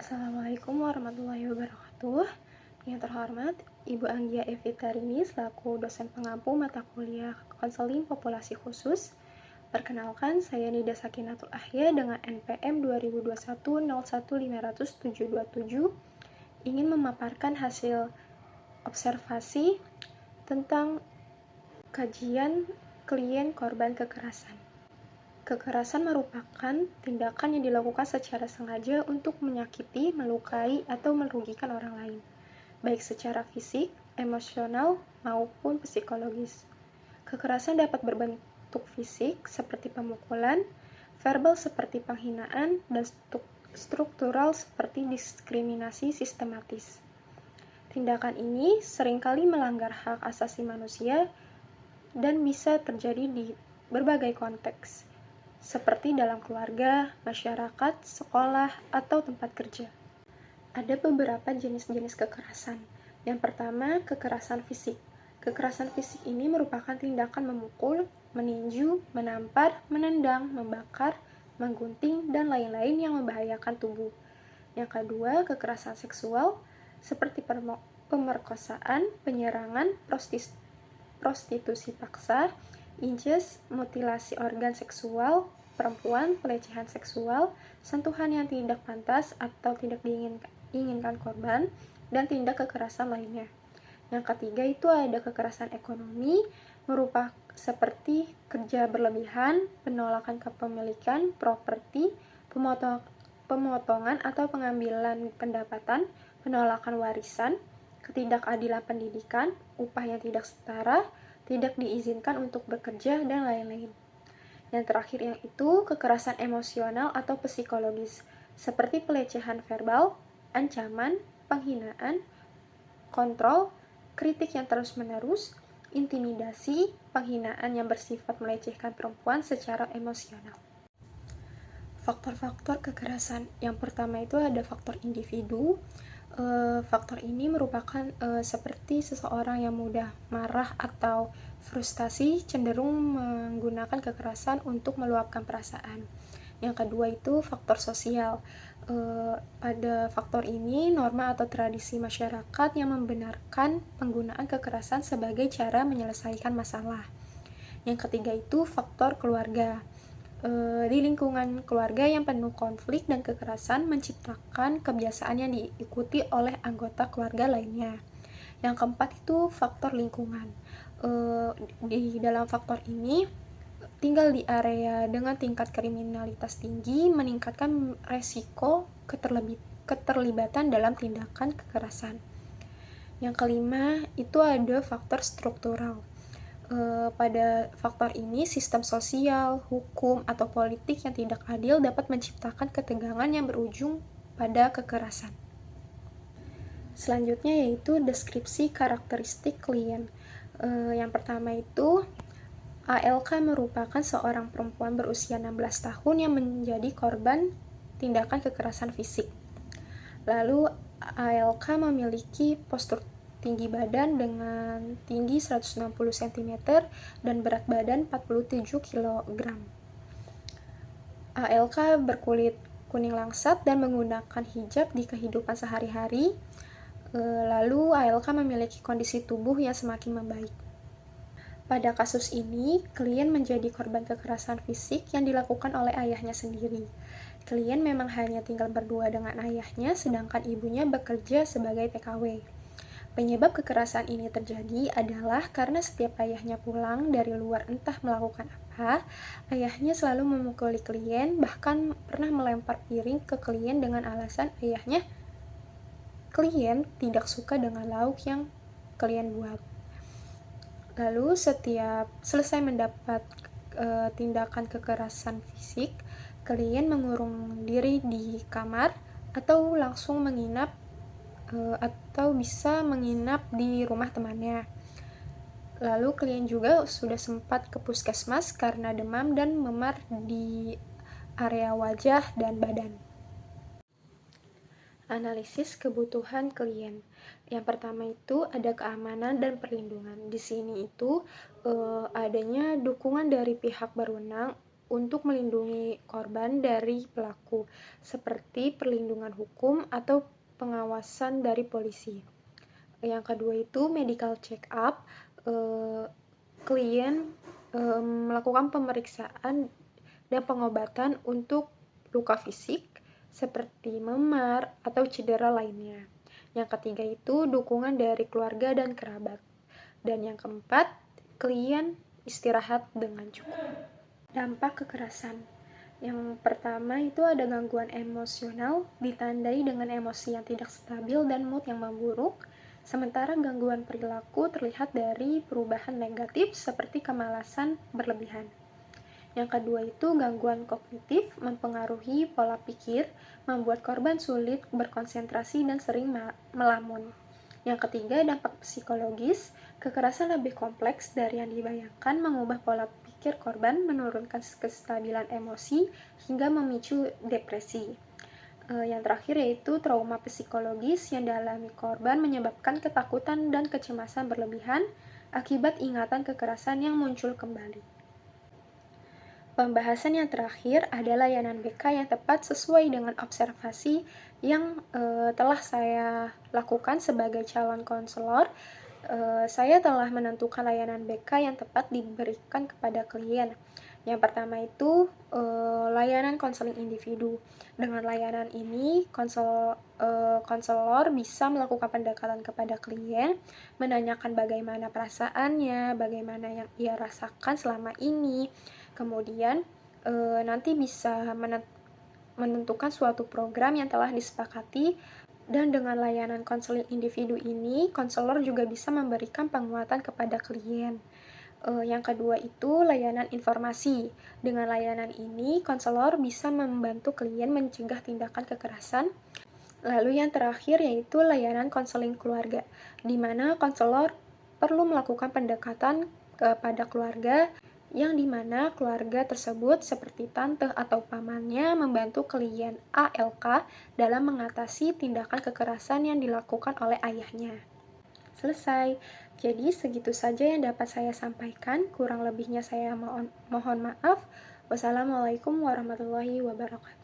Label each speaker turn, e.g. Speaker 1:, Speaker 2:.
Speaker 1: Assalamualaikum warahmatullahi wabarakatuh. Yang terhormat, Ibu Anggia Evitarini selaku dosen pengampu mata kuliah konseling populasi khusus. Perkenalkan, saya Nida Sakinatul Ahya dengan NPM 2021-01-527 ingin memaparkan hasil observasi tentang kajian klien korban kekerasan. Kekerasan merupakan tindakan yang dilakukan secara sengaja untuk menyakiti, melukai, atau merugikan orang lain, baik secara fisik, emosional, maupun psikologis. Kekerasan dapat berbentuk fisik seperti pemukulan, verbal seperti penghinaan, dan struktural seperti diskriminasi sistematis. Tindakan ini seringkali melanggar hak asasi manusia dan bisa terjadi di berbagai konteks, seperti dalam keluarga, masyarakat, sekolah, atau tempat kerja. Ada beberapa jenis-jenis kekerasan. Yang pertama, kekerasan fisik. Kekerasan fisik ini merupakan tindakan memukul, meninju, menampar, menendang, membakar, menggunting, dan lain-lain yang membahayakan tubuh. Yang kedua, kekerasan seksual, seperti pemerkosaan, penyerangan, prostitusi paksa, incest, mutilasi organ seksual perempuan, pelecehan seksual, sentuhan yang tidak pantas atau tidak diinginkan korban, dan tindak kekerasan lainnya. Yang ketiga itu ada kekerasan ekonomi, merupakan seperti kerja berlebihan, penolakan kepemilikan, properti, pemotongan atau pengambilan pendapatan, penolakan warisan, ketidakadilan pendidikan, upah yang tidak setara, tidak diizinkan untuk bekerja, dan lain-lain. Yang terakhir yang itu kekerasan emosional atau psikologis, seperti pelecehan verbal, ancaman, penghinaan, kontrol, kritik yang terus-menerus, intimidasi, penghinaan yang bersifat melecehkan perempuan secara emosional. Faktor-faktor kekerasan. Yang pertama itu ada faktor individu. Faktor ini merupakan seperti seseorang yang mudah marah atau frustasi cenderung menggunakan kekerasan untuk meluapkan perasaan. Yang kedua itu faktor sosial. Pada faktor ini norma atau tradisi masyarakat yang membenarkan penggunaan kekerasan sebagai cara menyelesaikan masalah. Yang ketiga itu faktor keluarga. Di lingkungan keluarga yang penuh konflik dan kekerasan menciptakan kebiasaan yang diikuti oleh anggota keluarga lainnya. Yang keempat itu faktor lingkungan. Di dalam faktor ini, tinggal di area dengan tingkat kriminalitas tinggi meningkatkan resiko keterlibatan dalam tindakan kekerasan. Yang kelima itu ada faktor struktural. Pada faktor ini, sistem sosial, hukum, atau politik yang tidak adil dapat menciptakan ketegangan yang berujung pada kekerasan. Selanjutnya yaitu deskripsi karakteristik klien. Yang pertama itu ALK merupakan seorang perempuan berusia 16 tahun yang menjadi korban tindakan kekerasan fisik. Lalu ALK memiliki postur tinggi badan dengan tinggi 160 cm dan berat badan 47 kg. ALK berkulit kuning langsat dan menggunakan hijab di kehidupan sehari-hari. Lalu ALK memiliki kondisi tubuh yang semakin membaik. Pada kasus ini, klien menjadi korban kekerasan fisik yang dilakukan oleh ayahnya sendiri. Klien memang hanya tinggal berdua dengan ayahnya, sedangkan ibunya bekerja sebagai TKW. Penyebab kekerasan ini terjadi adalah karena setiap ayahnya pulang dari luar entah melakukan apa, ayahnya selalu memukuli klien, bahkan pernah melempar piring ke klien dengan alasan klien tidak suka dengan lauk yang klien buat. Lalu setiap selesai mendapat tindakan kekerasan fisik, klien mengurung diri di kamar atau langsung menginap atau bisa menginap di rumah temannya. Lalu klien juga sudah sempat ke puskesmas karena demam dan memar di area wajah dan badan. Analisis kebutuhan klien. Yang pertama itu ada keamanan dan perlindungan. Di sini itu adanya dukungan dari pihak berwenang untuk melindungi korban dari pelaku, seperti perlindungan hukum atau pengawasan dari polisi. Yang kedua itu medical check up. Klien melakukan pemeriksaan dan pengobatan untuk luka fisik seperti memar atau cedera lainnya. Yang ketiga itu dukungan dari keluarga dan kerabat. Dan yang keempat, klien istirahat dengan cukup. Dampak kekerasan. Yang pertama itu ada gangguan emosional, ditandai dengan emosi yang tidak stabil dan mood yang memburuk. Sementara gangguan perilaku terlihat dari perubahan negatif seperti kemalasan berlebihan. Yang kedua itu gangguan kognitif, mempengaruhi pola pikir, membuat korban sulit berkonsentrasi dan sering melamun. Yang ketiga, dampak psikologis, kekerasan lebih kompleks dari yang dibayangkan, mengubah pola pikir korban, menurunkan kestabilan emosi, hingga memicu depresi. Yang terakhir yaitu trauma psikologis yang dialami korban menyebabkan ketakutan dan kecemasan berlebihan akibat ingatan kekerasan yang muncul kembali. Pembahasan yang terakhir adalah layanan BK yang tepat sesuai dengan observasi yang telah saya lakukan sebagai calon konselor. Saya telah menentukan layanan BK yang tepat diberikan kepada klien. Yang pertama itu layanan konseling individu. Dengan layanan ini, konselor bisa melakukan pendekatan kepada klien, menanyakan bagaimana perasaannya, bagaimana yang ia rasakan selama ini. Kemudian nanti bisa menentukan suatu program yang telah disepakati. Dan dengan layanan konseling individu ini, konselor juga bisa memberikan penguatan kepada klien. Yang kedua itu layanan informasi. Dengan layanan ini, konselor bisa membantu klien mencegah tindakan kekerasan. Lalu yang terakhir yaitu layanan konseling keluarga, di mana konselor perlu melakukan pendekatan kepada keluarga, yang dimana keluarga tersebut seperti tante atau pamannya membantu klien ALK dalam mengatasi tindakan kekerasan yang dilakukan oleh ayahnya. Selesai. Jadi segitu saja yang dapat saya sampaikan, kurang lebihnya saya mohon maaf. Wassalamualaikum warahmatullahi wabarakatuh.